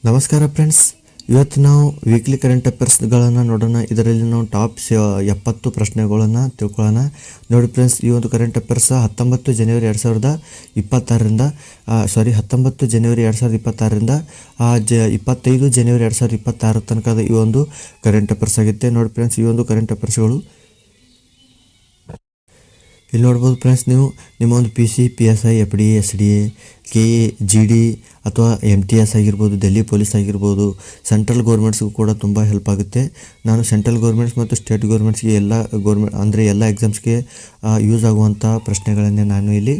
ನಮಸ್ಕಾರ ಫ್ರೆಂಡ್ಸ್, ಇವತ್ತು ನಾವು ವೀಕ್ಲಿ ಕರೆಂಟ್ ಅಫೇರ್ಸ್ಗಳನ್ನು ನೋಡೋಣ. ಇದರಲ್ಲಿ ನಾವು ಟಾಪ್ 70 ಪ್ರಶ್ನೆಗಳನ್ನು ತಿಳ್ಕೊಳ್ಳೋಣ. ನೋಡಿ ಫ್ರೆಂಡ್ಸ್, ಈ ಒಂದು ಕರೆಂಟ್ ಅಫೇರ್ಸ್ 19 ಜನವರಿ 2026ರಿಂದ 19 ಜನವರಿ 2026ರಿಂದ 25 ಜನವರಿ 2026 ತನಕದ ಈ ಒಂದು ಕರೆಂಟ್ ಅಫೇರ್ಸ್ ಆಗುತ್ತೆ. ನೋಡಿ ಫ್ರೆಂಡ್ಸ್, ಈ ಒಂದು ಕರೆಂಟ್ ಅಫೇರ್ಸ್ಗಳು ಇಲ್ಲಿ ನೋಡ್ಬೋದು ಫ್ರೆಂಡ್ಸ್. ನೀವು ನಿಮ್ಮ ಒಂದು PC, PSI, FD, SDA, KA, GD ಅಥವಾ MTS ಆಗಿರ್ಬೋದು, ಡೆಲ್ಲಿ ಪೊಲೀಸ್ ಆಗಿರ್ಬೋದು, ಸೆಂಟ್ರಲ್ ಗೌರ್ಮೆಂಟ್ಸ್ಗೂ ಕೂಡ ತುಂಬ ಹೆಲ್ಪ್ ಆಗುತ್ತೆ. ನಾನು ಸೆಂಟ್ರಲ್ ಗೌರ್ಮೆಂಟ್ಸ್ ಮತ್ತು ಸ್ಟೇಟ್ ಗೌರ್ಮೆಂಟ್ಸ್ಗೆ ಎಲ್ಲ ಎಕ್ಸಾಮ್ಸ್ಗೆ ಯೂಸ್ ಆಗುವಂಥ ಪ್ರಶ್ನೆಗಳನ್ನೇ ನಾನು ಇಲ್ಲಿ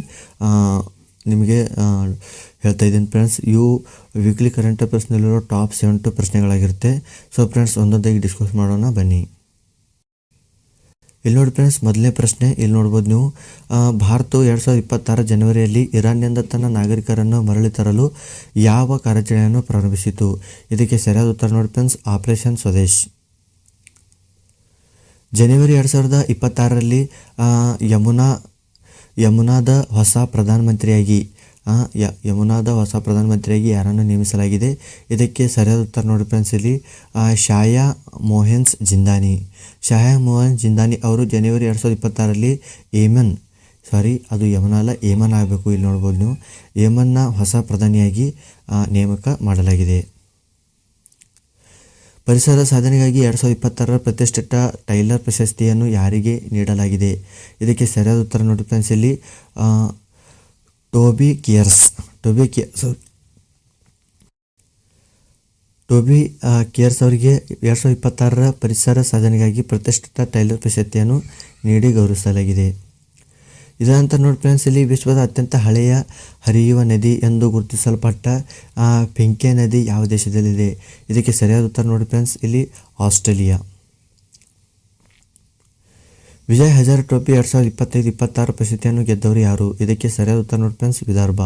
ನಿಮಗೆ ಹೇಳ್ತಾ ಇದ್ದೀನಿ ಫ್ರೆಂಡ್ಸ್. ಇವು ವೀಕ್ಲಿ ಕರೆಂಟ್ ಅಫೇರ್ಸ್ನಲ್ಲಿರೋ ಟಾಪ್ 70 ಪ್ರಶ್ನೆಗಳಾಗಿರುತ್ತೆ. ಸೊ ಫ್ರೆಂಡ್ಸ್, ಒಂದೊಂದಾಗಿ ಡಿಸ್ಕಸ್ ಮಾಡೋಣ ಬನ್ನಿ. ಇಲ್ಲಿ ನೋಡಿ ಫ್ರೆಂಡ್ಸ್, ಮೊದಲನೇ ಪ್ರಶ್ನೆ ಇಲ್ಲಿ ನೋಡ್ಬೋದು ನೀವು. ಭಾರತವು 2026 ಜನವರಿಯಲ್ಲಿ ಇರಾನ್ನಿಂದ ತನ್ನ ನಾಗರಿಕರನ್ನು ಮರಳಿ ತರಲು ಯಾವ ಕಾರ್ಯಾಚರಣೆಯನ್ನು ಪ್ರಾರಂಭಿಸಿತು? ಇದಕ್ಕೆ ಸರಿಯಾದ ಉತ್ತರ ನೋಡಿ ಫ್ರೆಂಡ್ಸ್, ಆಪರೇಷನ್ ಸ್ವದೇಶ್. ಜನವರಿ 2026ರಲ್ಲಿ ಯಮುನಾದ ಹೊಸ ಪ್ರಧಾನಮಂತ್ರಿಯಾಗಿ ಯಾರನ್ನು ನೇಮಿಸಲಾಗಿದೆ? ಇದಕ್ಕೆ ಸರಿಯಾದ ಉತ್ತರ ನೋಡಿ ಫ್ರೆಂಡ್ಸ್, ಇಲ್ಲಿ ಶಾಯಾ ಮೊಹೆನ್ಸ್ ಜಿಂದಾನಿ ಅವರು ಜನವರಿ 2026ರಲ್ಲಿ ಯಮನ್ ಆಗಬೇಕು. ಇಲ್ಲಿ ನೋಡ್ಬೋದು ನೀವು, ಯಮನ್ನ ಹೊಸ ಪ್ರಧಾನಿಯಾಗಿ ನೇಮಕ ಮಾಡಲಾಗಿದೆ. ಪರಿಸರ ಸಾಧನೆಗಾಗಿ 2026ರ ಪ್ರತಿಷ್ಠಿತ ಟೈಲರ್ ಪ್ರಶಸ್ತಿಯನ್ನು ಯಾರಿಗೆ ನೀಡಲಾಗಿದೆ? ಇದಕ್ಕೆ ಸರಿಯಾದ ಉತ್ತರ ನೋಡಿ ಫ್ರೆಂಡ್ಸ್, ಇಲ್ಲಿ ಟೋಬಿ ಕೇರ್ಸ್ ಅವರಿಗೆ 2026ರ ಪರಿಸರ ಸಾಧನೆಗಾಗಿ ಪ್ರತಿಷ್ಠಿತ ಟೈಲರ್ ಪ್ರಶಸ್ತಿಯನ್ನು ನೀಡಿ ಗೌರವಿಸಲಾಗಿದೆ. ಇದರಂತ ನೋಡಿ ಫ್ರೆಂಡ್ಸ್, ಇಲ್ಲಿ ವಿಶ್ವದ ಅತ್ಯಂತ ಹಳೆಯ ಹರಿಯುವ ನದಿ ಎಂದು ಗುರುತಿಸಲ್ಪಟ್ಟ ಪೆಂಕೆ ನದಿ ಯಾವ ದೇಶದಲ್ಲಿದೆ? ಇದಕ್ಕೆ ಸರಿಯಾದ ಉತ್ತರ ನೋಡಿ ಫ್ರೆಂಡ್ಸ್, ಇಲ್ಲಿ ಆಸ್ಟ್ರೇಲಿಯಾ. ವಿಜಯ್ ಹಜಾರೆ ಟ್ರೋಫಿ 2025-26 ಪ್ರಶಸ್ತಿಯನ್ನು ಗೆದ್ದವರು ಯಾರು? ಇದಕ್ಕೆ ಸರಿಯಾದ ಉತ್ತರ ನೋಡಿ ಫ್ರೆಂಡ್ಸ್, ವಿದರ್ಭ.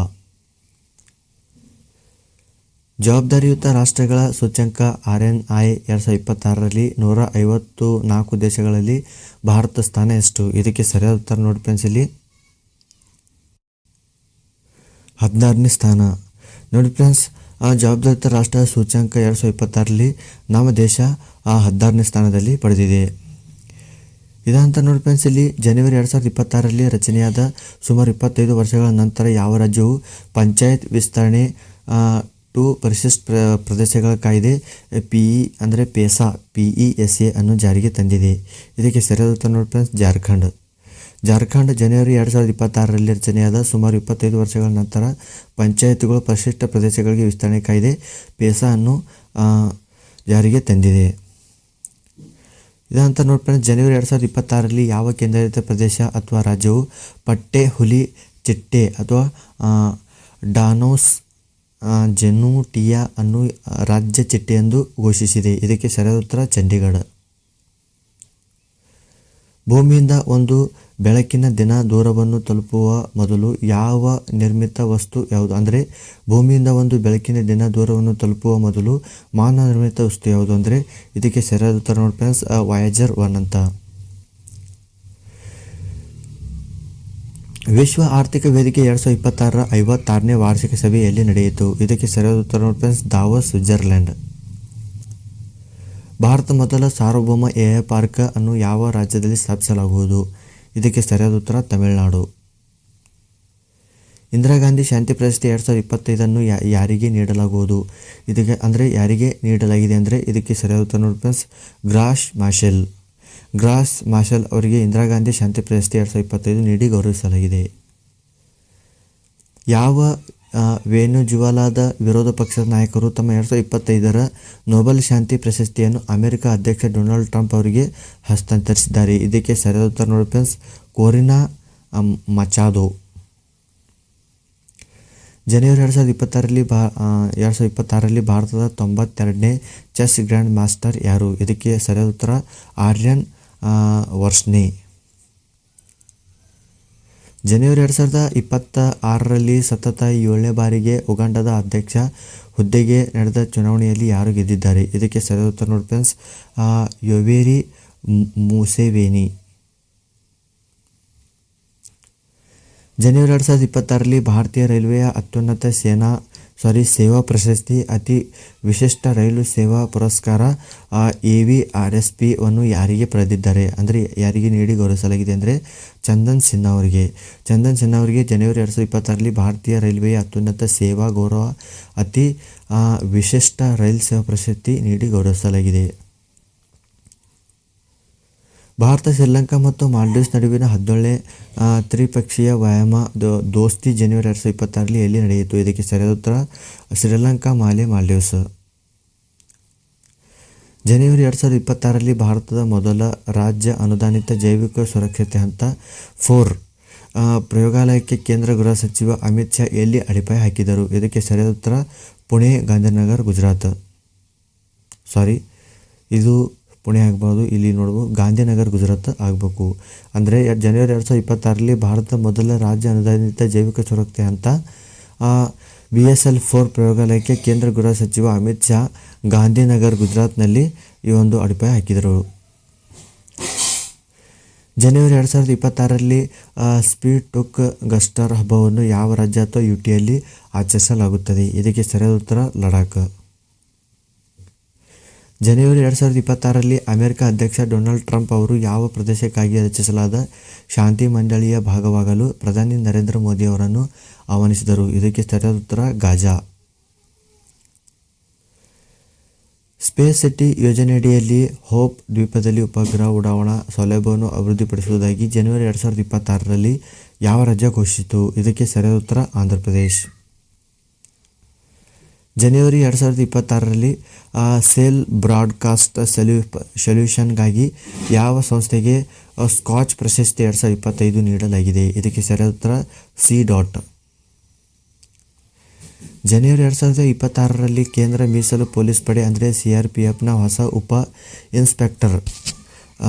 ಜವಾಬ್ದಾರಿಯುತ ರಾಷ್ಟ್ರಗಳ ಸೂಚ್ಯಂಕ RNI 2026ರಲ್ಲಿ 154 ದೇಶಗಳಲ್ಲಿ ಭಾರತ ಸ್ಥಾನ ಎಷ್ಟು? ಇದಕ್ಕೆ ಸರಿಯಾದ ಉತ್ತರ ನೋಡಿ ಫ್ರೆಂಡ್ಸ್, ಇಲ್ಲಿ 16ನೇ ಸ್ಥಾನ. ನೋಡಿ ಫ್ರೆಂಡ್ಸ್, ಜವಾಬ್ದಾರಿಯುತ ರಾಷ್ಟ್ರ ಸೂಚ್ಯಂಕ 2026ರಲ್ಲಿ ನಮ್ಮ ದೇಶ 16ನೇ ಸ್ಥಾನದಲ್ಲಿ ಪಡೆದಿದೆ. ಇದಂತ ನೋಡಿ ಫ್ರೆಂಡ್ಸ್, ಇಲ್ಲಿ ಜನವರಿ 2026ರಲ್ಲಿ ರಚನೆಯಾದ ಸುಮಾರು 25 ವರ್ಷಗಳ ನಂತರ ಯಾವ ರಾಜ್ಯವು ಪಂಚಾಯತ್ ವಿಸ್ತರಣೆ ಟು ಪರಿಶಿಷ್ಟ ಪ್ರದೇಶಗಳ ಕಾಯ್ದೆ PESA ಅನ್ನು ಜಾರಿಗೆ ತಂದಿದೆ? ಇದಕ್ಕೆ ಸರಿಯಾದ ಉತ್ತರ ನೋಡಿ ಫ್ರೆಂಡ್ಸ್, ಜಾರ್ಖಂಡ್ ಜನವರಿ 2026ರಲ್ಲಿ ರಚನೆಯಾದ ಸುಮಾರು 25 ವರ್ಷಗಳ ನಂತರ ಪಂಚಾಯತ್ಗಳು ಪರಿಶಿಷ್ಟ ಪ್ರದೇಶಗಳಿಗೆ ವಿಸ್ತರಣೆ ಕಾಯ್ದೆ PESA ಅನ್ನು ಜಾರಿಗೆ ತಂದಿದೆ. ಇದಂತ ನೋಡಿ ಫ್ರೆಂಡ್ಸ್, ಜನವರಿ 2026ರಲ್ಲಿ ಯಾವ ಕೇಂದ್ರಾಡಳಿತ ಪ್ರದೇಶ ಅಥವಾ ರಾಜ್ಯವು ಪಟ್ಟೆ ಹುಲಿ ಚಿಟ್ಟೆ ಅಥವಾ ಡಾನೋಸ್ ಜೆನೂಟಿಯಾ ಅನ್ನು ರಾಜ್ಯ ಚಿಟ್ಟೆ ಎಂದು ಘೋಷಿಸಿದೆ? ಇದಕ್ಕೆ ಸರಿಯಾದ ಉತ್ತರ ಚಂಡೀಗಢ. ಭೂಮಿಯಿಂದ ಒಂದು ಬೆಳಕಿನ ದಿನ ದೂರವನ್ನು ತಲುಪುವ ಮೊದಲು ಯಾವ ನಿರ್ಮಿತ ವಸ್ತು ಯಾವುದು? ಅಂದರೆ ಭೂಮಿಯಿಂದ ಒಂದು ಬೆಳಕಿನ ದಿನ ದೂರವನ್ನು ತಲುಪುವ ಮೊದಲು ಮಾನವ ನಿರ್ಮಿತ ವಸ್ತು ಯಾವುದು? ಅಂದರೆ ಇದಕ್ಕೆ ಸರಿಯಾದ ಉತ್ತರ ನೋಡಿ ಫ್ರೆಂಡ್ಸ್, ವಾಯೇಜರ್ 1 ಅಂತ. ವಿಶ್ವ ಆರ್ಥಿಕ ವೇದಿಕೆ 2026ರ 56ನೇ ವಾರ್ಷಿಕ ಸಭೆ ಎಲ್ಲಿ ನಡೆಯಿತು? ಇದಕ್ಕೆ ಸರಿಯಾದ ಉತ್ತರ ನೋಡಿ ಫ್ರೆಂಡ್ಸ್, ದಾವೋಸ್, ಸ್ವಿಟ್ಜರ್ಲೆಂಡ್. ಭಾರತ ಮೊದಲ ಸಾರ್ವಭೌಮ AI ಪಾರ್ಕ್ ಅನ್ನು ಯಾವ ರಾಜ್ಯದಲ್ಲಿ ಸ್ಥಾಪಿಸಲಾಗುವುದು? ಇದಕ್ಕೆ ಸರಿಯಾದ ಉತ್ತರ ತಮಿಳುನಾಡು. ಇಂದಿರಾ ಗಾಂಧಿ ಶಾಂತಿ ಪ್ರಶಸ್ತಿ 2025 ಯಾರಿಗೆ ನೀಡಲಾಗುವುದು? ಯಾರಿಗೆ ನೀಡಲಾಗಿದೆ ಅಂದರೆ ಇದಕ್ಕೆ ಸರಿಯಾದ ಉತ್ತರ ನೋಡಿ ಫ್ರೆಂಡ್ಸ್, ಗ್ರಾಸ್ ಮಾರ್ಷಲ್ ಅವರಿಗೆ ಇಂದಿರಾ ಗಾಂಧಿ ಶಾಂತಿ ಪ್ರಶಸ್ತಿ 2025 ನೀಡಿ ಗೌರವಿಸಲಾಗಿದೆ. ಯಾವ ವೆನೆಜುವೆಲಾದ ವಿರೋಧ ಪಕ್ಷದ ನಾಯಕರು ತಮ್ಮ 2025ರ ನೊಬೆಲ್ ಶಾಂತಿ ಪ್ರಶಸ್ತಿಯನ್ನು ಅಮೆರಿಕ ಅಧ್ಯಕ್ಷ ಡೊನಾಲ್ಡ್ ಟ್ರಂಪ್ ಅವರಿಗೆ ಹಸ್ತಾಂತರಿಸಿದ್ದಾರೆ? ಇದಕ್ಕೆ ಸರಿಯಾದ ಉತ್ತರ ನೋಡಿ ಫ್ರೆಂಡ್ಸ್, ಕೋರಿನಾ ಮಚಾದೋ. ಜನವರಿ 2026ರಲ್ಲಿ ಭಾರತದ 92ನೇ ಚೆಸ್ ಗ್ರ್ಯಾಂಡ್ ಮಾಸ್ಟರ್ ಯಾರು? ಇದಕ್ಕೆ ಸರಿಯಾದ ಉತ್ತರ ಆರ್ಯನ್ ವರ್ಷನೆ. ಜನವರಿ 2026ರಲ್ಲಿ ಸತತ 7ನೇ ಬಾರಿಗೆ ಉಗಾಂಡದ ಅಧ್ಯಕ್ಷ ಹುದ್ದೆಗೆ ನಡೆದ ಚುನಾವಣೆಯಲ್ಲಿ ಯಾರು ಗೆದ್ದಿದ್ದಾರೆ? ಇದಕ್ಕೆ ಸರಿಯಾದ ಉತ್ತರ ನೋಡಿ ಫ್ರೆಂಡ್ಸ್, ಯೋವೇರಿ ಮುಸೆವೇನಿ. ಜನವರಿ 2026ರಲ್ಲಿ ಭಾರತೀಯ ರೈಲ್ವೆಯ ಅತ್ಯುನ್ನತ ಸೇನಾ ಸೇವಾ ಪ್ರಶಸ್ತಿ, ಅತಿ ವಿಶಿಷ್ಟ ರೈಲು ಸೇವಾ ಪುರಸ್ಕಾರ AVRSP ವನ್ನು ಯಾರಿಗೆ ಪಡೆದಿದ್ದಾರೆ ಅಂದರೆ ಯಾರಿಗೆ ನೀಡಿ ಗೌರವಿಸಲಾಗಿದೆ ಅಂದರೆ ಚಂದನ್ ಸಿನ್ಹಾ ಅವರಿಗೆ. ಚಂದನ್ ಸಿನ್ಹಾ ಅವರಿಗೆ ಜನವರಿ 2026ರಲ್ಲಿ ಭಾರತೀಯ ರೈಲ್ವೆಯ ಅತ್ಯುನ್ನತ ಸೇವಾ ಗೌರವ ಅತಿ ವಿಶಿಷ್ಟ ರೈಲು ಸೇವಾ ಪ್ರಶಸ್ತಿ ನೀಡಿ ಗೌರವಿಸಲಾಗಿದೆ. ಭಾರತ, ಶ್ರೀಲಂಕಾ ಮತ್ತು ಮಾಲ್ಡೀವ್ಸ್ ನಡುವಿನ 17ನೇ ತ್ರಿಪಕ್ಷೀಯ ವ್ಯಾಯಾಮ ದೋಸ್ತಿ ಜನವರಿ 2026ರಲ್ಲಿ ಎಲ್ಲಿ ನಡೆಯಿತು? ಇದಕ್ಕೆ ಸರಿಯಾದ ಉತ್ತರ ಶ್ರೀಲಂಕಾ, ಮಾಲೆ, ಮಾಲ್ಡೀವ್ಸ್. ಜನವರಿ 2026ರಲ್ಲಿ ಭಾರತದ ಮೊದಲ ರಾಜ್ಯ ಅನುದಾನಿತ ಜೈವಿಕ ಸುರಕ್ಷತೆ ಹಂತ 4 ಪ್ರಯೋಗಾಲಯಕ್ಕೆ ಕೇಂದ್ರ ಗೃಹ ಸಚಿವ ಅಮಿತ್ ಶಾ ಎಲ್ಲಿ ಅಡಿಪಾಯ ಹಾಕಿದರು? ಇದಕ್ಕೆ ಸರಿಯಾದ ಉತ್ತರ ಪುಣೆ, ಗಾಂಧಿನಗರ್, ಗುಜರಾತ್. ಇದು ಪುಣೆ ಆಗಬಹುದು, ಇಲ್ಲಿ ನೋಡ್ಬೋದು ಗಾಂಧಿನಗರ್, ಗುಜರಾತ್ ಆಗಬೇಕು. ಅಂದರೆ ಜನವರಿ 2026ರಲ್ಲಿ ಭಾರತದ ಮೊದಲ ರಾಜ್ಯ ಅನುದಾನಿತ ಜೈವಿಕ ಸುರಕ್ಷತೆ ಹಂತ BSL 4 ಪ್ರಯೋಗಾಲಯಕ್ಕೆ ಕೇಂದ್ರ ಗೃಹ ಸಚಿವ ಅಮಿತ್ ಶಾ ಗಾಂಧಿನಗರ್, ಗುಜರಾತ್ನಲ್ಲಿ ಈ ಒಂದು ಅಡಿಪಾಯ ಹಾಕಿದರು. ಜನವರಿ 2026ರಲ್ಲಿ ಸ್ಪೀಡ್ ಟುಕ್ ಗಸ್ಟರ್ ಹಬ್ಬವನ್ನು ಯಾವ ರಾಜ್ಯ ಅಥವಾ UTಯಲ್ಲಿ ಆಚರಿಸಲಾಗುತ್ತದೆ? ಇದಕ್ಕೆ ಸರಿಯಾದ ಉತ್ತರ ಲಡಾಖ್. ಜನವರಿ 2026ರಲ್ಲಿ ಅಮೆರಿಕ ಅಧ್ಯಕ್ಷ ಡೊನಾಲ್ಡ್ ಟ್ರಂಪ್ ಅವರು ಯಾವ ಪ್ರದೇಶಕ್ಕಾಗಿ ರಚಿಸಲಾದ ಶಾಂತಿ ಮಂಡಳಿಯ ಭಾಗವಾಗಲು ಪ್ರಧಾನಿ ನರೇಂದ್ರ ಮೋದಿ ಅವರನ್ನು ಆಹ್ವಾನಿಸಿದರು? ಇದಕ್ಕೆ ಸರಿಯಾದ ಉತ್ತರ ಗಾಜಾ. ಸ್ಪೇಸ್ ಸಿಟಿ ಯೋಜನೆಯಡಿಯಲ್ಲಿ ಹೋಪ್ ದ್ವೀಪದಲ್ಲಿ ಉಪಗ್ರಹ ಉಡಾವಣಾ ಸೌಲಭ್ಯವನ್ನು ಅಭಿವೃದ್ಧಿಪಡಿಸುವುದಾಗಿ ಜನವರಿ 2026ರಲ್ಲಿ ಯಾವ ರಾಜ್ಯ ಘೋಷಿಸಿತು? ಇದಕ್ಕೆ ಸರಿಯಾದ ಉತ್ತರ ಆಂಧ್ರಪ್ರದೇಶ್. ಜನವರಿ 2026ರಲ್ಲಿ ಸೆಲ್ ಬ್ರಾಡ್ಕಾಸ್ಟ್ ಸೊಲ್ಯೂಷನ್ಗಾಗಿ ಯಾವ ಸಂಸ್ಥೆಗೆ ಸ್ಕಾಚ್ ಪ್ರಶಸ್ತಿ 2025 ನೀಡಲಾಗಿದೆ? ಇದಕ್ಕೆ ಸರಿಯಾದ ಉತ್ತರ C. ಜನವರಿ 2026ರಲ್ಲಿ ಕೇಂದ್ರ ಮೀಸಲು ಪೊಲೀಸ್ ಪಡೆ ಅಂದರೆ CRPFನ ಹೊಸ ಉಪ ಇನ್ಸ್ಪೆಕ್ಟರ್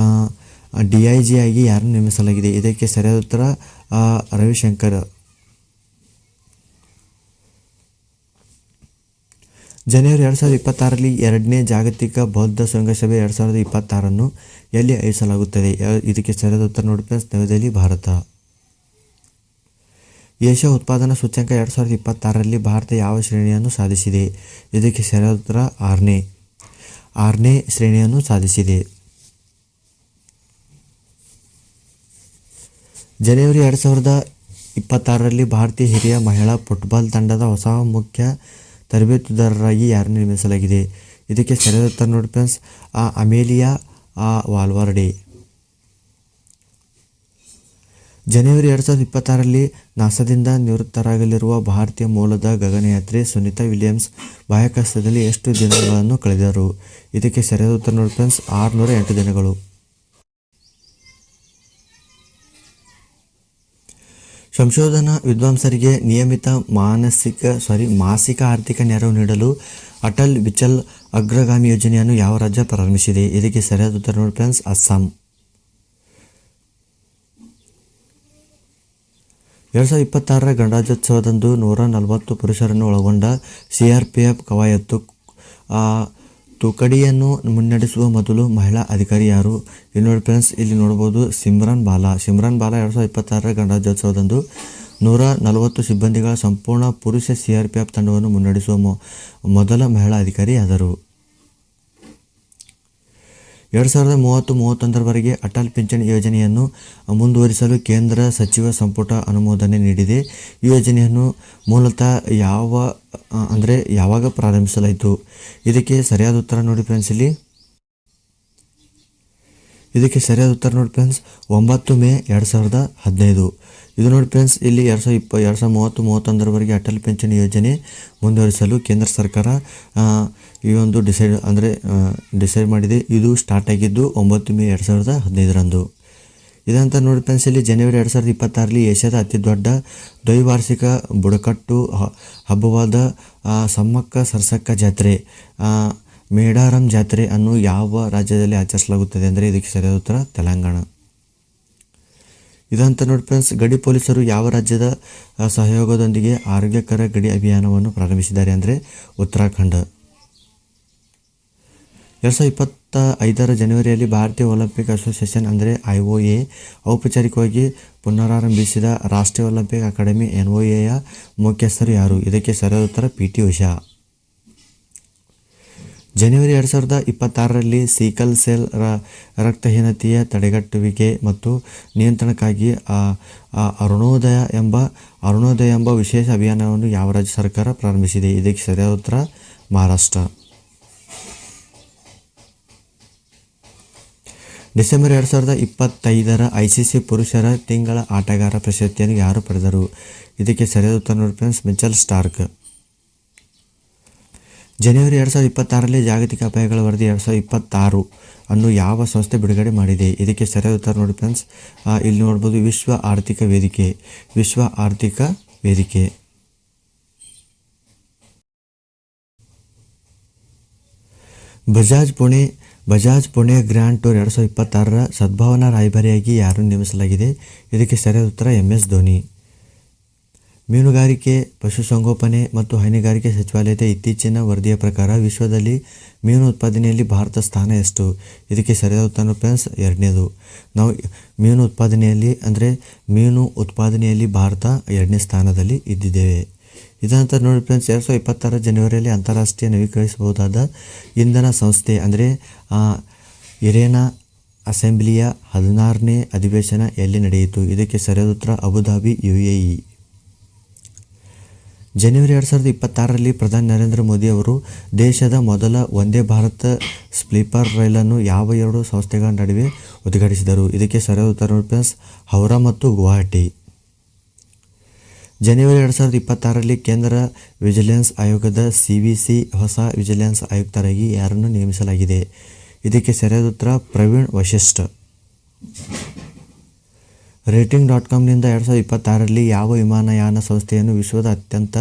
DIG ಆಗಿ ಯಾರನ್ನು ನೇಮಿಸಲಾಗಿದೆ? ಇದಕ್ಕೆ ಸರಿಯಾದ ಉತ್ತರ ರವಿಶಂಕರ್. ಜನವರಿ 2026ರಲ್ಲಿ 2ನೇ ಜಾಗತಿಕ ಬೌದ್ಧ ಶೃಂಗಸಭೆ 2026 ಎಲ್ಲಿ ಆಯೋಜಿಸಲಾಗುತ್ತದೆ? ಇದಕ್ಕೆ ಸರಿಯಾದ ಉತ್ತರ ನೋಡಿ ಫ್ರೆಂಡ್ಸ್, ನವದೆಹಲಿ, ಭಾರತ. ಏಷ್ಯಾ ಉತ್ಪಾದನಾ ಸೂಚ್ಯಂಕ 2026ರಲ್ಲಿ ಭಾರತ ಯಾವ ಶ್ರೇಣಿಯನ್ನು ಸಾಧಿಸಿದೆ? ಇದಕ್ಕೆ ಸರಿಯಾದ ಉತ್ತರ 6ನೇ ಶ್ರೇಣಿಯನ್ನು ಸಾಧಿಸಿದೆ. ಜನವರಿ 2026ರಲ್ಲಿ ಭಾರತೀಯ ಹಿರಿಯ ಮಹಿಳಾ ಫುಟ್ಬಾಲ್ ತಂಡದ ಹೊಸ ಮುಖ್ಯ ತರಬೇತುದಾರರಾಗಿ ಯಾರನ್ನು ನೇಮಿಸಲಾಗಿದೆ? ಇದಕ್ಕೆ ಸರಿಯಾದ ಉತ್ತರ ನೋಡಿ ಫ್ರೆಂಡ್ಸ್, ಅಮೇಲಿಯಾ ವಾಲ್ವರ್ಡೆ. ಜನವರಿ 2026ರಲ್ಲಿ ನಾಸಾದಿಂದ ನಿವೃತ್ತರಾಗಲಿರುವ ಭಾರತೀಯ ಮೂಲದ ಗಗನಯಾತ್ರಿ ಸುನೀತಾ ವಿಲಿಯಮ್ಸ್ ಬಾಹ್ಯಾಕಾಶದಲ್ಲಿ ಎಷ್ಟು ದಿನಗಳನ್ನು ಕಳೆದರು? ಇದಕ್ಕೆ ಸರಿಯಾದ ಉತ್ತರ ನೋಡಿ ಫ್ರೆಂಡ್ಸ್, 608 ದಿನಗಳು. ಸಂಶೋಧನಾ ವಿದ್ವಾಂಸರಿಗೆ ನಿಯಮಿತ ಮಾಸಿಕ ಆರ್ಥಿಕ ನೆರವು ನೀಡಲು ಅಟಲ್ ಬಿಚಲ್ ಅಗ್ರಗಾಮಿ ಯೋಜನೆಯನ್ನು ಯಾವ ರಾಜ್ಯ ಪ್ರಾರಂಭಿಸಿದೆ? ಇದಕ್ಕೆ ಸರಿಯಾದ ಉತ್ತರ ನೋಡಿ ಫ್ರೆಂಡ್ಸ್, ಅಸ್ಸಾಂ. 2026ರ ಗಣರಾಜ್ಯೋತ್ಸವದಂದು 140 ಪುರುಷರನ್ನು ಒಳಗೊಂಡ CRPF ಕವಾಯತು ತುಕಡಿಯನ್ನು ಮುನ್ನಡೆಸುವ ಮೊದಲು ಮಹಿಳಾ ಅಧಿಕಾರಿ ಯಾರು? ಇಲ್ಲಿ ನೋಡಿ ಫ್ರೆಂಡ್ಸ್, ಇಲ್ಲಿ ನೋಡ್ಬೋದು ಸಿಮ್ರನ್ ಬಾಲಾ 2026ರ ಗಣರಾಜ್ಯೋತ್ಸವದಂದು 140 ಸಿಬ್ಬಂದಿಗಳ ಸಂಪೂರ್ಣ ಪುರುಷ CRPF ತಂಡವನ್ನು ಮುನ್ನಡೆಸುವ ಮೊದಲ ಮಹಿಳಾ ಅಧಿಕಾರಿ ಆದರು. 2030-31ರವರೆಗೆ ಅಟಲ್ ಪಿಂಚಣಿ ಯೋಜನೆಯನ್ನು ಮುಂದುವರಿಸಲು ಕೇಂದ್ರ ಸಚಿವ ಸಂಪುಟ ಅನುಮೋದನೆ ನೀಡಿದೆ. ಈ ಯೋಜನೆಯನ್ನು ಮೂಲತಃ ಯಾವಾಗ ಪ್ರಾರಂಭಿಸಲಾಯಿತು? ಇದಕ್ಕೆ ಸರಿಯಾದ ಉತ್ತರ ನೋಡಿ ಫ್ರೆಂಡ್ಸ್, ಇದಕ್ಕೆ ಸರಿಯಾದ ಉತ್ತರ ನೋಡಿ ಫ್ರೆಂಡ್ಸ್, 9 ಮೇ 2015. ಇದು ನೋಡಿ ಫ್ರೆಂಡ್ಸ್, ಇಲ್ಲಿ 2030-31ರವರೆಗೆ ಅಟಲ್ ಪಿಂಚಣಿ ಯೋಜನೆ ಮುಂದುವರಿಸಲು ಕೇಂದ್ರ ಸರ್ಕಾರ ಈ ಒಂದು ಡಿಸೈಡ್ ಮಾಡಿದೆ. ಇದು ಸ್ಟಾರ್ಟ್ ಆಗಿದ್ದು 9 ಮೇ 2015ರಂದು. ಇದಂತ ನೋಡಿ ಫ್ರೆಂಡ್ಸ್, ಇಲ್ಲಿ ಜನವರಿ 2026ರಲ್ಲಿ ಏಷ್ಯಾದ ಅತಿ ದೊಡ್ಡ ದ್ವೈವಾರ್ಷಿಕ ಬುಡಕಟ್ಟು ಹಬ್ಬವಾದ ಸಮ್ಮಕ್ಕ ಸರ್ಸಕ್ಕ ಜಾತ್ರೆ ಮೇಡಾರಂ ಜಾತ್ರೆ ಅನ್ನು ಯಾವ ರಾಜ್ಯದಲ್ಲಿ ಆಚರಿಸಲಾಗುತ್ತದೆ ಅಂದರೆ ಇದಕ್ಕೆ ಸರಿಯಾದ ಉತ್ತರ ತೆಲಂಗಾಣ. ಇದಂತ ನೋಡಿ ಫ್ರೆಂಡ್ಸ್, ಗಡಿ ಪೊಲೀಸರು ಯಾವ ರಾಜ್ಯದ ಸಹಯೋಗದೊಂದಿಗೆ ಆರೋಗ್ಯಕರ ಗಡಿ ಅಭಿಯಾನವನ್ನು ಪ್ರಾರಂಭಿಸಿದ್ದಾರೆ ಅಂದರೆ ಉತ್ತರಾಖಂಡ. 2025 ಜನವರಿಯಲ್ಲಿ ಭಾರತೀಯ ಒಲಿಂಪಿಕ್ ಅಸೋಸಿಯೇಷನ್ ಅಂದರೆ IOA ಔಪಚಾರಿಕವಾಗಿ ಪುನರಾರಂಭಿಸಿದ ರಾಷ್ಟ್ರೀಯ ಒಲಿಂಪಿಕ್ ಅಕಾಡೆಮಿ NOAಯ ಮುಖ್ಯಸ್ಥರು ಯಾರು? ಇದಕ್ಕೆ ಸರಿಯಾದ ಉತ್ತರ PT ಉಷಾ. ಜನವರಿ 2026ರಲ್ಲಿ ಸೀಕಲ್ ಸೆಲ್ ರಕ್ತಹೀನತೆಯ ತಡೆಗಟ್ಟುವಿಕೆ ಮತ್ತು ನಿಯಂತ್ರಣಕ್ಕಾಗಿ ಅರುಣೋದಯ ಎಂಬ ವಿಶೇಷ ಅಭಿಯಾನವನ್ನು ಯಾವ ರಾಜ್ಯ ಸರ್ಕಾರ ಪ್ರಾರಂಭಿಸಿದೆ? ಇದಕ್ಕೆ ಸರಿಯಾದ ಉತ್ತರ ಮಹಾರಾಷ್ಟ್ರ. ಡಿಸೆಂಬರ್ 2025ರ ICC ಪುರುಷರ ತಿಂಗಳ ಆಟಗಾರ ಪ್ರಶಸ್ತಿಯನ್ನು ಯಾರು ಪಡೆದರು? ಇದಕ್ಕೆ ಸರಿಯಾದ ಉತ್ತರ ನೋಡಿ ಫ್ರೆಂಡ್ಸ್, ಮಿಚೆಲ್ ಸ್ಟಾರ್ಕ್. ಜನವರಿ 2026ರಲ್ಲಿ ಜಾಗತಿಕ ಅಪಾಯಗಳ ವರದಿ 2026 ಅನ್ನು ಯಾವ ಸಂಸ್ಥೆ ಬಿಡುಗಡೆ ಮಾಡಿದೆ? ಇದಕ್ಕೆ ಸರಿಯಾದ ಉತ್ತರ ನೋಡಿ ಫ್ರೆಂಡ್ಸ್, ಇಲ್ಲಿ ನೋಡ್ಬೋದು ವಿಶ್ವ ಆರ್ಥಿಕ ವೇದಿಕೆ. ಬಜಾಜ್ ಪುಣೆ ಗ್ರ್ಯಾಂಡ್ ಟೂರ್ 2026ರ ಸದ್ಭಾವನಾ ರಾಯಭಾರಿಯಾಗಿ ಯಾರನ್ನು ನೇಮಿಸಲಾಗಿದೆ? ಇದಕ್ಕೆ ಸರಿಯಾದ ಉತ್ತರ MS ಧೋನಿ. ಮೀನುಗಾರಿಕೆ, ಪಶುಸಂಗೋಪನೆ ಮತ್ತು ಹೈನುಗಾರಿಕೆ ಸಚಿವಾಲಯದ ಇತ್ತೀಚಿನ ವರದಿಯ ಪ್ರಕಾರ ವಿಶ್ವದಲ್ಲಿ ಮೀನು ಉತ್ಪಾದನೆಯಲ್ಲಿ ಭಾರತ ಸ್ಥಾನ ಎಷ್ಟು? ಇದಕ್ಕೆ ಸರಿಯಾದ ಉತ್ತರ ಫ್ರೆಂಡ್ಸ್, 2ನೇದು. ನಾವು ಮೀನು ಉತ್ಪಾದನೆಯಲ್ಲಿ ಭಾರತ 2ನೇ ಸ್ಥಾನದಲ್ಲಿ ಇದ್ದಿದ್ದೇವೆ. ಇದಂತ ನೋಡಿ ಫ್ರೆಂಡ್ಸ್, 2026 ಜನವರಿಯಲ್ಲಿ ಅಂತಾರಾಷ್ಟ್ರೀಯ ನವೀಕರಿಸಬಹುದಾದ ಇಂಧನ ಸಂಸ್ಥೆ ಅಂದರೆ ಇರೇನಾ ಅಸೆಂಬ್ಲಿಯ 16ನೇ ಅಧಿವೇಶನ ಎಲ್ಲಿ ನಡೆಯಿತು? ಇದಕ್ಕೆ ಸರಿಯಾದ ಉತ್ತರ ಅಬುಧಾಬಿ, UAE. ಜನವರಿ 2026ರಲ್ಲಿ ಪ್ರಧಾನಿ ನರೇಂದ್ರ ಮೋದಿ ಅವರು ದೇಶದ ಮೊದಲ ವಂದೇ ಭಾರತ್ ಸ್ಲೀಪರ್ ರೈಲನ್ನು ಯಾವ 2 ಸಂಸ್ಥೆಗಳ ನಡುವೆ ಉದ್ಘಾಟಿಸಿದರು? ಇದಕ್ಕೆ ಸರಿಯಾದ ಉತ್ತರ ನೋಡಿ ಫ್ರೆಂಡ್ಸ್, ಹೌರಾ ಮತ್ತು ಗುವಾಹಟಿ. ಜನವರಿ 2026ರಲ್ಲಿ ಕೇಂದ್ರ ವಿಜಿಲೆನ್ಸ್ ಆಯೋಗದ CVC ಹೊಸ ವಿಜಿಲೆನ್ಸ್ ಆಯುಕ್ತರಾಗಿ ಯಾರನ್ನು ನೇಮಿಸಲಾಗಿದೆ? ಇದಕ್ಕೆ ಸರಿಯಾದ ಉತ್ತರ ಪ್ರವೀಣ್ ವಶಿಷ್ಠ. Rating.comನಿಂದ 2026ರಲ್ಲಿ ಯಾವ ವಿಮಾನಯಾನ ಸಂಸ್ಥೆಯನ್ನು ವಿಶ್ವದ ಅತ್ಯಂತ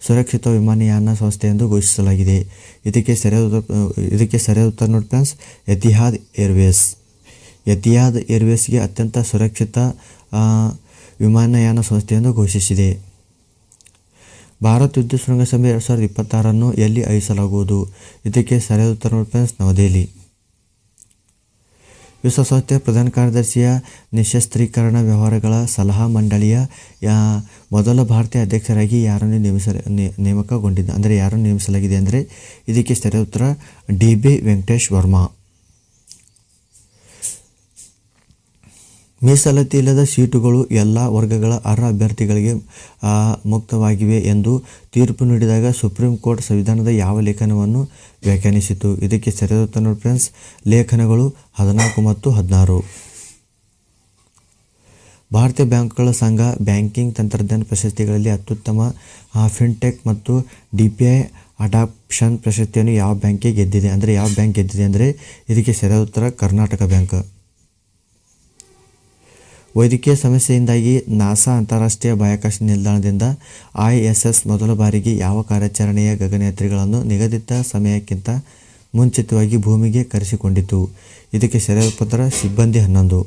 ಸುರಕ್ಷಿತ ವಿಮಾನಯಾನ ಸಂಸ್ಥೆ ಎಂದು ಘೋಷಿಸಲಾಗಿದೆ? ಇದಕ್ಕೆ ಸರಿಯಾದ ಉತ್ತರ ನೋಡಿ ಫ್ರೆಂಡ್ಸ್, ಎತಿಹಾದ್ ಏರ್ವೇಸ್ಗೆ ಅತ್ಯಂತ ಸುರಕ್ಷಿತ ವಿಮಾನಯಾನ ಸಂಸ್ಥೆಯೆಂದು ಘೋಷಿಸಿದೆ. ಭಾರತ್ ವಿದ್ಯುತ್ ಶೃಂಗಸಭೆ 2026 ಎಲ್ಲಿ ಆಯೋಜಿಸಲಾಗುವುದು? ಇದಕ್ಕೆ ಸರಿಯಾದ ಉತ್ತರ ನೋಡಿ ಫ್ರೆಂಡ್ಸ್, ನವದೆಹಲಿ. ವಿಶ್ವಸಂಸ್ಥೆಯ ಪ್ರಧಾನ ಕಾರ್ಯದರ್ಶಿಯ ನಿಶಸ್ತ್ರೀಕರಣ ವ್ಯವಹಾರಗಳ ಸಲಹಾ ಮಂಡಳಿಯ ಮೊದಲ ಭಾರತೀಯ ಅಧ್ಯಕ್ಷರಾಗಿ ಯಾರನ್ನು ನೇಮಿಸಲಾಗಿದೆ ಅಂದರೆ ಇದಕ್ಕೆ ಸರಿಯಾದ ಉತ್ತರ DB ವೆಂಕಟೇಶ್ ವರ್ಮಾ. ಮೀಸಲಾತಿ ಇಲ್ಲದ ಸೀಟುಗಳು ಎಲ್ಲ ವರ್ಗಗಳ ಅರ್ಹ ಅಭ್ಯರ್ಥಿಗಳಿಗೆ ಮುಕ್ತವಾಗಿವೆ ಎಂದು ತೀರ್ಪು ನೀಡಿದಾಗ ಸುಪ್ರೀಂ ಕೋರ್ಟ್ ಸಂವಿಧಾನದ ಯಾವ ಲೇಖನವನ್ನು ವ್ಯಾಖ್ಯಾನಿಸಿತು? ಇದಕ್ಕೆ ಸರಿಯಾದ ಉತ್ತರ ನೋಡಿ ಫ್ರೆಂಡ್ಸ್, ಲೇಖನಗಳು 14 ಮತ್ತು 16. ಭಾರತೀಯ ಬ್ಯಾಂಕುಗಳ ಸಂಘ ಬ್ಯಾಂಕಿಂಗ್ ತಂತ್ರಜ್ಞಾನ ಪ್ರಶಸ್ತಿಗಳಲ್ಲಿ ಅತ್ಯುತ್ತಮ ಫಿನ್ಟೆಕ್ ಮತ್ತು DPI ಅಡಾಪ್ಷನ್ ಪ್ರಶಸ್ತಿಯನ್ನು ಯಾವ ಬ್ಯಾಂಕ್ ಗೆದ್ದಿದೆ ಅಂದರೆ ಇದಕ್ಕೆ ಸರಿಯಾದ ಉತ್ತರ ಕರ್ನಾಟಕ ಬ್ಯಾಂಕ್. ವೈದ್ಯಕೀಯ ಸಮಸ್ಯೆಯಿಂದಾಗಿ ನಾಸಾ ಅಂತಾರಾಷ್ಟ್ರೀಯ ಬಾಹ್ಯಾಕಾಶ ನಿಲ್ದಾಣದಿಂದ ISS ಮೊದಲ ಬಾರಿಗೆ ಯಾವ ಕಾರ್ಯಾಚರಣೆಯ ಗಗನಯಾತ್ರಿಗಳನ್ನು ನಿಗದಿತ ಸಮಯಕ್ಕಿಂತ ಮುಂಚಿತವಾಗಿ ಭೂಮಿಗೆ ಕರೆಸಿಕೊಂಡಿತು? ಇದಕ್ಕೆ ಸರಿಯಾದ ಉತ್ತರ ಸಿಬ್ಬಂದಿ 11.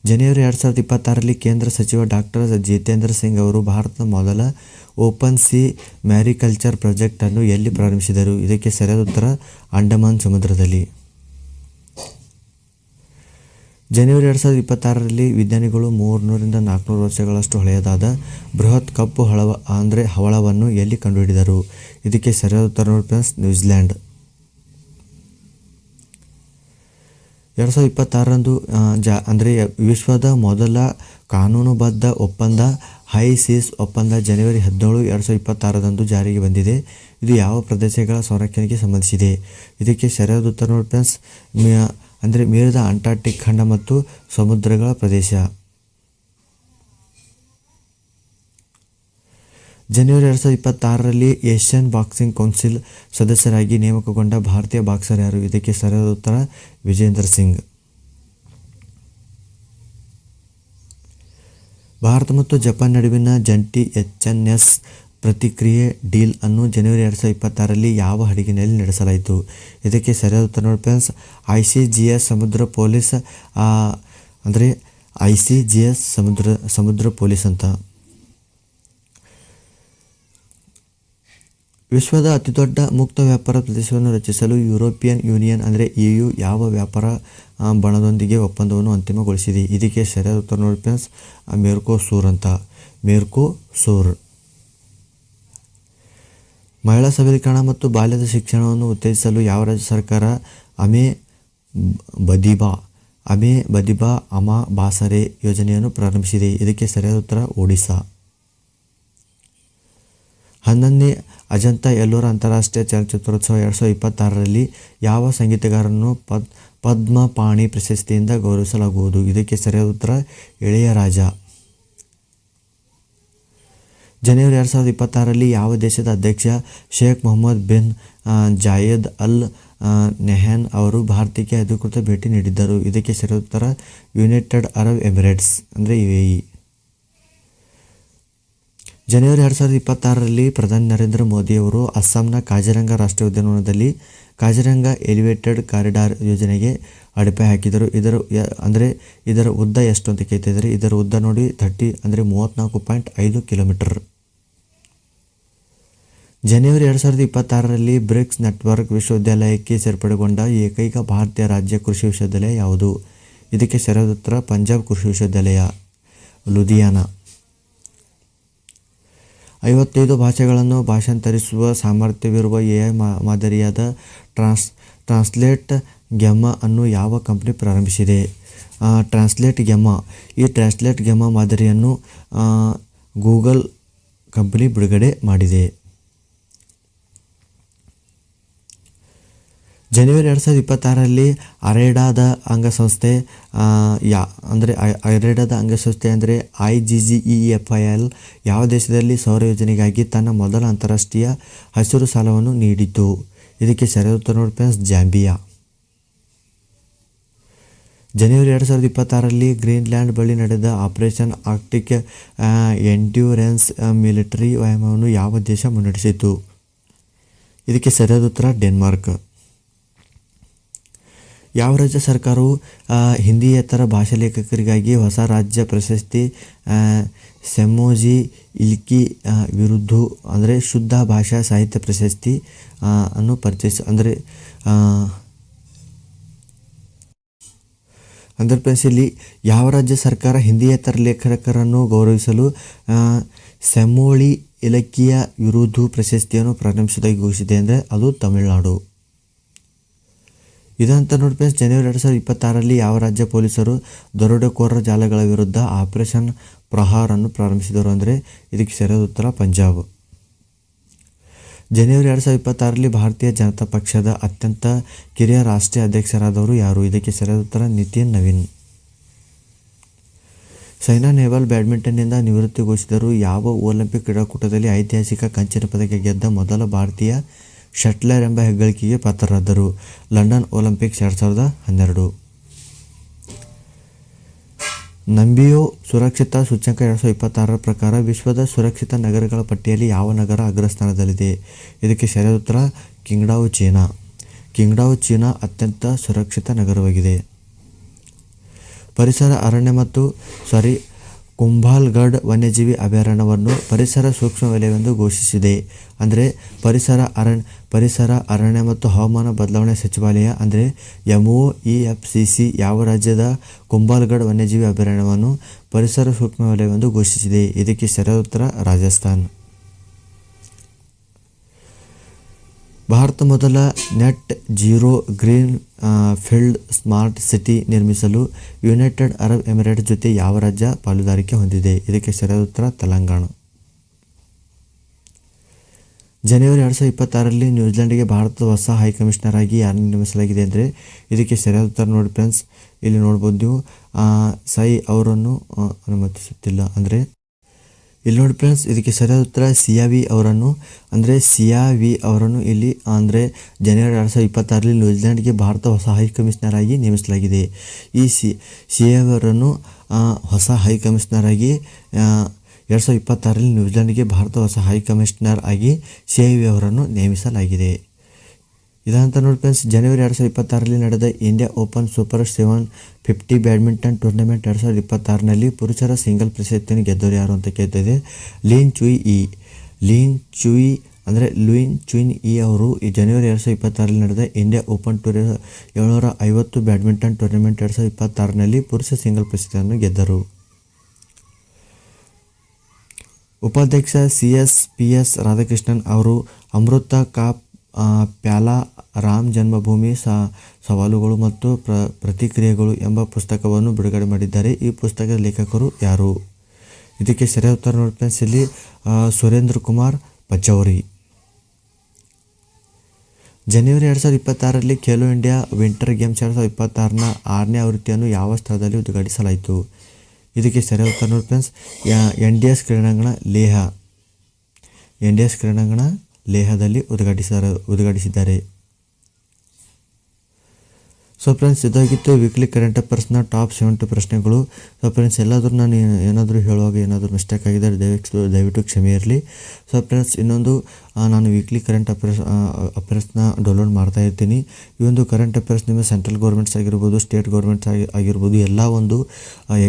ಜನವರಿ 2026ರಲ್ಲಿ ಕೇಂದ್ರ ಸಚಿವ ಡಾಕ್ಟರ್ ಜಿತೇಂದ್ರ ಸಿಂಗ್ ಅವರು ಭಾರತದ ಮೊದಲ ಓಪನ್ ಸಿ ಮ್ಯಾರಿಕಲ್ಚರ್ ಪ್ರಾಜೆಕ್ಟ್ ಅನ್ನು ಎಲ್ಲಿ ಪ್ರಾರಂಭಿಸಿದರು? ಇದಕ್ಕೆ ಸರಿಯಾದ ಉತ್ತರ ಅಂಡಮಾನ್ ಸಮುದ್ರದಲ್ಲಿ. ಜನವರಿ 2026ರಲ್ಲಿ ವಿಜ್ಞಾನಿಗಳು 300ರಿಂದ 400 ವರ್ಷಗಳಷ್ಟು ಹಳೆಯದಾದ ಬೃಹತ್ ಕಪ್ಪು ಹವಳವನ್ನು ಎಲ್ಲಿ ಕಂಡುಹಿಡಿದರು? ಇದಕ್ಕೆ ಸರಿಯಾದ ಉತ್ತರ ನೋಡಿ ಫ್ರೆಂಡ್ಸ್, ನ್ಯೂಜಿಲ್ಯಾಂಡ್. 2026ರಂದು ವಿಶ್ವದ ಮೊದಲ ಕಾನೂನುಬದ್ಧ ಒಪ್ಪಂದ ಹೈ ಸೀಸ್ ಒಪ್ಪಂದ ಜನವರಿ 17, 2026ರಂದು ಜಾರಿಗೆ ಬಂದಿದೆ. ಇದು ಯಾವ ಪ್ರದೇಶಗಳ ಸಂರಕ್ಷಣೆಗೆ ಸಂಬಂಧಿಸಿದೆ? ಇದಕ್ಕೆ ಸರಿಯಾದ ಉತ್ತರ ನೋಡಿ ಫ್ರೆಂಡ್ಸ್, ಮೀರಿದ ಅಂಟಾರ್ಟಿಕ್ ಖಂಡ ಮತ್ತು ಸಮುದ್ರಗಳ ಪ್ರದೇಶ. ಜನವರಿ 2026ರಲ್ಲಿ ಏಷ್ಯನ್ ಬಾಕ್ಸಿಂಗ್ ಕೌನ್ಸಿಲ್ ಸದಸ್ಯರಾಗಿ ನೇಮಕಗೊಂಡ ಭಾರತೀಯ ಬಾಕ್ಸರ್ ಯಾರು? ಇದಕ್ಕೆ ಸರಿಯಾದ ಉತ್ತರ ವಿಜೇಂದರ್ ಸಿಂಗ್. ಭಾರತ ಮತ್ತು ಜಪಾನ್ ನಡುವಿನ ಜಂಟಿ HNS ಪ್ರತಿಕ್ರಿಯೆ ಡೀಲ್ ಅನ್ನು ಜನವರಿ 2026ರಲ್ಲಿ ಯಾವ ಹಡಗಿನಲ್ಲಿ ನಡೆಸಲಾಯಿತು? ಇದಕ್ಕೆ ಸರಿಯಾದ ಉತ್ತರ ನೋಡಿ ಫ್ರೆಂಡ್ಸ್, ICGS ಸಮುದ್ರ ಪೊಲೀಸ್ ICGS ಸಮುದ್ರ ಪೊಲೀಸ್ ಅಂತ. ವಿಶ್ವದ ಅತಿದೊಡ್ಡ ಮುಕ್ತ ವ್ಯಾಪಾರ ಪ್ರದೇಶವನ್ನು ರಚಿಸಲು ಯುರೋಪಿಯನ್ ಯೂನಿಯನ್ ಅಂದರೆ EU ಯಾವ ವ್ಯಾಪಾರ ಬಣದೊಂದಿಗೆ ಒಪ್ಪಂದವನ್ನು ಅಂತಿಮಗೊಳಿಸಿದೆ? ಇದಕ್ಕೆ ಸರಿಯಾದ ಉತ್ತರ ನೋಡಿ ಫ್ರೆಂಡ್ಸ್, ಮೆರ್ಕೋಸೂರ್ ಅಂತ. ಮೆರ್ಕೋಸೂರ್. ಮಹಿಳಾ ಸಬಲೀಕರಣ ಮತ್ತು ಬಾಲ್ಯದ ಶಿಕ್ಷಣವನ್ನು ಉತ್ತೇಜಿಸಲು ಯಾವ ರಾಜ್ಯ ಸರ್ಕಾರ ಅಮೆ ಬದಿಬಾ ಅಮಾ ಬಾಸರೆ ಯೋಜನೆಯನ್ನು ಪ್ರಾರಂಭಿಸಿದೆ? ಇದಕ್ಕೆ ಸರಿಯಾದ ಉತ್ತರ ಒಡಿಶಾ. 11ನೇ ಅಜಂತಾ ಎಲ್ಲೋರ ಅಂತಾರಾಷ್ಟ್ರೀಯ ಚಲನಚಿತ್ರೋತ್ಸವ 2026ರಲ್ಲಿ ಯಾವ ಸಂಗೀತಗಾರರನ್ನು ಪದ್ಮಪಾಣಿ ಪ್ರಶಸ್ತಿಯಿಂದ ಗೌರವಿಸಲಾಗುವುದು? ಇದಕ್ಕೆ ಸರಿಯಾದ ಉತ್ತರ ಇಳೆಯರಾಜ. ಜನವರಿ 2026ರಲ್ಲಿ ಯಾವ ದೇಶದ ಅಧ್ಯಕ್ಷ Sheikh Mohamed bin Zayed Al Nahyan ಅವರು ಭಾರತಕ್ಕೆ ಅಧಿಕೃತ ಭೇಟಿ ನೀಡಿದ್ದರು? ಇದಕ್ಕೆ ಸರಿಯಾದ ಉತ್ತರ ಯುನೈಟೆಡ್ ಅರಬ್ ಎಮಿರೇಟ್ಸ್ ಅಂದರೆ UAE. ಜನವರಿ 2026ರಲ್ಲಿ ಪ್ರಧಾನಿ ನರೇಂದ್ರ ಮೋದಿಯವರು ಅಸ್ಸಾಂನ ಕಾಜಿರಂಗ ರಾಷ್ಟ್ರೀಯ ಉದ್ಯಾನವನದಲ್ಲಿ ಕಾಜಿರಂಗ ಎಲಿವೇಟೆಡ್ ಕಾರಿಡಾರ್ ಯೋಜನೆಗೆ ಅಡಿಪಾಯ ಹಾಕಿದರು. ಇದರ ಉದ್ದ ಎಷ್ಟು ಅಂತ ಕೇಳ್ತಿದ್ದಾರೆ. ಇದರ ಉದ್ದ ನೋಡಿ 34.5 ಕಿಲೋಮೀಟರ್. ಜನವರಿ 2026ರಲ್ಲಿ ಬ್ರಿಕ್ಸ್ ನೆಟ್ವರ್ಕ್ ವಿಶ್ವವಿದ್ಯಾಲಯಕ್ಕೆ ಸೇರ್ಪಡೆಗೊಂಡ ಏಕೈಕ ಭಾರತೀಯ ರಾಜ್ಯ ಕೃಷಿ ವಿಶ್ವವಿದ್ಯಾಲಯ ಯಾವುದು? ಇದಕ್ಕೆ ಸರಿಯಾದ ಉತ್ತರ ಪಂಜಾಬ್ ಕೃಷಿ ವಿಶ್ವವಿದ್ಯಾಲಯ, ಲುಧಿಯಾನ. 55 ಭಾಷೆಗಳನ್ನು ಭಾಷಾಂತರಿಸುವ ಸಾಮರ್ಥ್ಯವಿರುವ AI ಮಾದರಿಯಾದ ಟ್ರಾನ್ಸ್ಲೇಟ್ ಗೆಮ್ಮ ಅನ್ನು ಯಾವ ಕಂಪನಿ ಪ್ರಾರಂಭಿಸಿದೆ? ಟ್ರಾನ್ಸ್ಲೇಟ್ ಗೆಮ್ಮ. ಈ ಟ್ರಾನ್ಸ್ಲೇಟ್ ಗೆಮ್ಮ ಮಾದರಿಯನ್ನು ಗೂಗಲ್ ಕಂಪನಿ ಬಿಡುಗಡೆ ಮಾಡಿದೆ. ಜನವರಿ 2026ರಲ್ಲಿ ಅರೇಡಾದ ಅಂಗಸಂಸ್ಥೆ ಅಂದರೆ IGGEFIL ಯಾವ ದೇಶದಲ್ಲಿ ಸೌರ ಯೋಜನೆಗಾಗಿ ತನ್ನ ಮೊದಲ ಅಂತಾರಾಷ್ಟ್ರೀಯ ಹಸಿರು ಸಾಲವನ್ನು ನೀಡಿತು? ಇದಕ್ಕೆ ಸರಿಯಾದ ಉತ್ತರ ನೋಡಿ ಫ್ರೆಂಡ್ಸ್, ಜಾಂಬಿಯಾ. ಜನವರಿ 2026ರಲ್ಲಿ ಗ್ರೀನ್ಲ್ಯಾಂಡ್ ಬಳಿ ನಡೆದ ಆಪರೇಷನ್ ಆರ್ಕ್ಟಿಕ್ ಎಂಡ್ಯೂರೆನ್ಸ್ ಮಿಲಿಟರಿ ವ್ಯಾಯಾಮವನ್ನು ಯಾವ ದೇಶ ಮುನ್ನಡೆಸಿತು? ಇದಕ್ಕೆ ಸರಿಯಾದ ಉತ್ತರ ಡೆನ್ಮಾರ್ಕ್. ಯಾವ ರಾಜ್ಯ ಸರ್ಕಾರವು ಹಿಂದಿಯೇತರ ಭಾಷಾ ಲೇಖಕರಿಗಾಗಿ ಹೊಸ ರಾಜ್ಯ ಪ್ರಶಸ್ತಿ ಸೆಮ್ಮೋಜಿ ಇಲ್ಕಿ ವಿರುದ್ಧು ಅಂದರೆ ಶುದ್ಧ ಭಾಷಾ ಸಾಹಿತ್ಯ ಪ್ರಶಸ್ತಿ ಅನ್ನು ಇಲ್ಲಿ ಯಾವ ರಾಜ್ಯ ಸರ್ಕಾರ ಹಿಂದಿಯೇತರ ಲೇಖಕರನ್ನು ಗೌರವಿಸಲು ಸೆಮ್ಮೋಳಿ ಇಲಕ್ಕಿಯ ವಿರುದ್ಧು ಪ್ರಶಸ್ತಿಯನ್ನು ಪ್ರಾರಂಭಿಸುವುದಾಗಿ ಘೋಷಿಸಿದೆ ಅಂದರೆ ಅದು ತಮಿಳುನಾಡು. ಇದಂತ ನೋಡಿ ಫ್ರೆಂಡ್ಸ್, ಜನವರಿ 2026ರಲ್ಲಿ ಯಾವ ರಾಜ್ಯ ಪೊಲೀಸರು ದರೋಡೆಕೋರರ ಜಾಲಗಳ ವಿರುದ್ಧ ಆಪರೇಷನ್ ಪ್ರಹಾರ್ ಅನ್ನು ಪ್ರಾರಂಭಿಸಿದರು ಅಂದರೆ ಇದಕ್ಕೆ ಸರಿಯಾದ ಉತ್ತರ ಪಂಜಾಬ್. ಜನವರಿ 2026ರಲ್ಲಿ ಭಾರತೀಯ ಜನತಾ ಪಕ್ಷದ ಅತ್ಯಂತ ಕಿರಿಯ ರಾಷ್ಟ್ರೀಯ ಅಧ್ಯಕ್ಷರಾದವರು ಯಾರು? ಇದಕ್ಕೆ ಸರಿಯಾದ ಉತ್ತರ ನಿತಿನ್ ನವೀನ್. ಸೈನಾ ನೆಹ್ವಾಲ್ ಬ್ಯಾಡ್ಮಿಂಟನ್ನಿಂದ ನಿವೃತ್ತಿಗೊಳಿಸಿದರು. ಯಾವ ಒಲಿಂಪಿಕ್ ಕ್ರೀಡಾಕೂಟದಲ್ಲಿ ಐತಿಹಾಸಿಕ ಕಂಚಿನ ಪದಕ ಗೆದ್ದ ಮೊದಲ ಭಾರತೀಯ ಶಟ್ಲರ್ ಎಂಬ ಹೆಗ್ಗಳಿಕೆಗೆ ಪಾತ್ರರಾದರು? London Olympics 2012. ನಂಬಿಯೋ ಸುರಕ್ಷತಾ ಸೂಚ್ಯಂಕ 2026ರ ಪ್ರಕಾರ ವಿಶ್ವದ ಸುರಕ್ಷಿತ ನಗರಗಳ ಪಟ್ಟಿಯಲ್ಲಿ ಯಾವ ನಗರ ಅಗ್ರಸ್ಥಾನದಲ್ಲಿದೆ? ಇದಕ್ಕೆ ಸರಿಯಾದ ಉತ್ತರ ಕಿಂಗ್ಡಾವ್, ಚೀನಾ. ಕಿಂಗ್ಡಾವ್ ಚೀನಾ ಅತ್ಯಂತ ಸುರಕ್ಷಿತ ನಗರವಾಗಿದೆ. ಪರಿಸರ ಅರಣ್ಯ ಮತ್ತು ಕುಂಭಲ್ಗಢ್ ವನ್ಯಜೀವಿ ಅಭಯಾರಣ್ಯವನ್ನು ಪರಿಸರ ಸೂಕ್ಷ್ಮ ವಲಯವೆಂದು ಘೋಷಿಸಿದೆ. ಅಂದರೆ ಪರಿಸರ ಅರಣ್ಯ ಮತ್ತು ಹವಾಮಾನ ಬದಲಾವಣೆ ಸಚಿವಾಲಯ ಅಂದರೆ MOEFCC ಯಾವ ರಾಜ್ಯದ ಕುಂಭಲ್ಗಢ್ ವನ್ಯಜೀವಿ ಅಭಯಾರಣ್ಯವನ್ನು ಪರಿಸರ ಸೂಕ್ಷ್ಮ ವಲಯವೆಂದು ಘೋಷಿಸಿದೆ? ಇದಕ್ಕೆ ಸರಿಯಾದ ಉತ್ತರ ರಾಜಸ್ಥಾನ್. ಭಾರತ ಮೊದಲ net zero green field smart city ನಿರ್ಮಿಸಲು ಯುನೈಟೆಡ್ ಅರಬ್ ಎಮಿರೇಟ್ಸ್ ಜೊತೆ ಯಾವ ರಾಜ್ಯ ಪಾಲುದಾರಿಕೆ ಹೊಂದಿದೆ? ಇದಕ್ಕೆ ಸರಿಯಾದ ಉತ್ತರ ತೆಲಂಗಾಣ. ಜನವರಿ 2026ರಲ್ಲಿ ನ್ಯೂಜಿಲೆಂಡ್ಗೆ ಭಾರತದ ಹೊಸ ಹೈಕಮಿಷನರ್ ಆಗಿ ಯಾರನ್ನು ನೇಮಿಸಲಾಗಿದೆ ಅಂದರೆ ಇದಕ್ಕೆ ಸರಿಯಾದ ಉತ್ತರ ನೋಡಿ ಫ್ರೆಂಡ್ಸ್, ಇಲ್ಲಿ ನೋಡ್ಬೋದು ನೀವು ಸೈ ಅವರನ್ನು ಅನುಮತಿಸುತ್ತಿಲ್ಲ. ಅಂದರೆ ಇಲ್ಲಿ ನೋಡಿ ಫ್ರೆಂಡ್ಸ್, ಇದಕ್ಕೆ ಸರಿಯಾದ ಉತ್ತರ ಸಿಯಾವಿ ಅವರನ್ನು ಇಲ್ಲಿ ಅಂದರೆ ಜನವರಿ 2026ರಲ್ಲಿ ನ್ಯೂಜಿಲೆಂಡ್ಗೆ ಭಾರತ ಹೊಸ ಹೈಕಮಿಷನರ್ ಆಗಿ ನೇಮಿಸಲಾಗಿದೆ. ಈ ಸಿಯಾವಿ ಅವರನ್ನು ಹೊಸ ಹೈಕಮಿಷನರ್ ಆಗಿ 2026ರಲ್ಲಿ ನ್ಯೂಜಿಲೆಂಡ್ಗೆ ಭಾರತ ಹೊಸ ಹೈಕಮಿಷನರ್ ಆಗಿ ಸಿಯಾವಿ ಅವರನ್ನು ನೇಮಿಸಲಾಗಿದೆ. ಇದಂತ ನೋಡಿ ಫ್ರೆಂಡ್ಸ್, ಜನವರಿ 2026ರಲ್ಲಿ ನಡೆದ India open super 750 badminton tournament 2026ನಲ್ಲಿ ಪುರುಷರ ಸಿಂಗಲ್ ಪ್ರಶಸ್ತಿಯನ್ನು ಗೆದ್ದವರು ಯಾರು ಅಂತ ಕೇಳ್ತಿದೆ. ಲೀನ್ ಚುಯಿ ಅಂದರೆ ಲುಯಿನ್ ಚುಯಿನ್ ಇ ಅವರು ಈ ಜನವರಿ 2026ರಲ್ಲಿ ನಡೆದ India open tour 750 badminton tournament 2026ನಲ್ಲಿ ಪುರುಷ ಸಿಂಗಲ್ ಪ್ರಶಸ್ತಿಯನ್ನು ಗೆದ್ದರು. ಉಪಾಧ್ಯಕ್ಷ CS ರಾಧಾಕೃಷ್ಣನ್ ಅವರು ಅಮೃತ ಕಾ ಪ್ಯಾಲಾ ರಾಮ್ ಜನ್ಮಭೂಮಿ ಸವಾಲುಗಳು ಮತ್ತು ಪ್ರತಿಕ್ರಿಯೆಗಳು ಎಂಬ ಪುಸ್ತಕವನ್ನು ಬಿಡುಗಡೆ ಮಾಡಿದ್ದಾರೆ. ಈ ಪುಸ್ತಕದ ಲೇಖಕರು ಯಾರು? ಇದಕ್ಕೆ ಸರಿಯಾದ ಉತ್ತರ ನೋಡಿ ಫ್ರೆಂಡ್ಸ್, ಇಲ್ಲಿ ಸುರೇಂದ್ರ ಕುಮಾರ್ ಪಚೌರಿ. ಜನವರಿ 2026ರಲ್ಲಿ ಖೇಲೋ ಇಂಡಿಯಾ ವಿಂಟರ್ ಗೇಮ್ಸ್ 2026ನ 6ನೇ ಆವೃತ್ತಿಯನ್ನು ಯಾವ ಸ್ಥಳದಲ್ಲಿ ಉದ್ಘಾಟಿಸಲಾಯಿತು? ಇದಕ್ಕೆ ಸರಿಯಾದ ಉತ್ತರ ನೋಡಿ ಫ್ರೆಂಡ್ಸ್, NDS ಕ್ರೀಡಾಂಗಣ ಲೇಹದಲ್ಲಿ ಉದ್ಘಾಟಿಸಿದ್ದಾರೆ. ಸೊ ಫ್ರೆಂಡ್ಸ್, ಇದಾಗಿತ್ತು ವೀಕ್ಲಿ ಕರೆಂಟ್ ಅಫೇರ್ಸ್ನ ಟಾಪ್ 70 ಪ್ರಶ್ನೆಗಳು. ಸೊ ಫ್ರೆಂಡ್ಸ್, ಎಲ್ಲಾದರೂ ನಾನು ಏನಾದರೂ ಹೇಳುವಾಗ ಏನಾದರೂ ಮಿಸ್ಟೇಕ್ ಆಗಿದ್ದರೆ ದಯವಿಟ್ಟು ಕ್ಷಮೆ ಇರಲಿ. ಸೊ ಫ್ರೆಂಡ್ಸ್, ಇನ್ನೊಂದು ನಾನು ವೀಕ್ಲಿ ಕರೆಂಟ್ ಅಫೇರ್ಸ್ನ ಡೌನ್ಲೋಡ್ ಮಾಡ್ತಾ ಇರ್ತೀನಿ. ಈ ಒಂದು ಕರೆಂಟ್ ಅಫೇರ್ಸ್ ನಿಮಗೆ ಸೆಂಟ್ರಲ್ ಗೌರ್ಮೆಂಟ್ಸ್ ಆಗಿರ್ಬೋದು, ಸ್ಟೇಟ್ ಗೌರ್ಮೆಂಟ್ಸ್ ಆಗಿರ್ಬೋದು, ಎಲ್ಲ ಒಂದು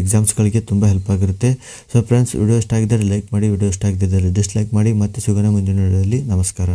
ಎಕ್ಸಾಮ್ಸ್ಗಳಿಗೆ ತುಂಬ ಹೆಲ್ಪ್ ಆಗಿರುತ್ತೆ. ಸೊ ಫ್ರೆಂಡ್ಸ್, ವಿಡಿಯೋ ಇಷ್ಟ ಆಗಿದ್ದರೆ ಲೈಕ್ ಮಾಡಿ, ವಿಡಿಯೋ ಇಷ್ಟ ಆಗದಿದ್ದರೆ ಡಿಸ್ಲೈಕ್ ಮಾಡಿ. ಮತ್ತೆ ಸಿಗೋಣ ಮುಂದಿನ ವಿಡಿಯೋದಲ್ಲಿ. ನಮಸ್ಕಾರ.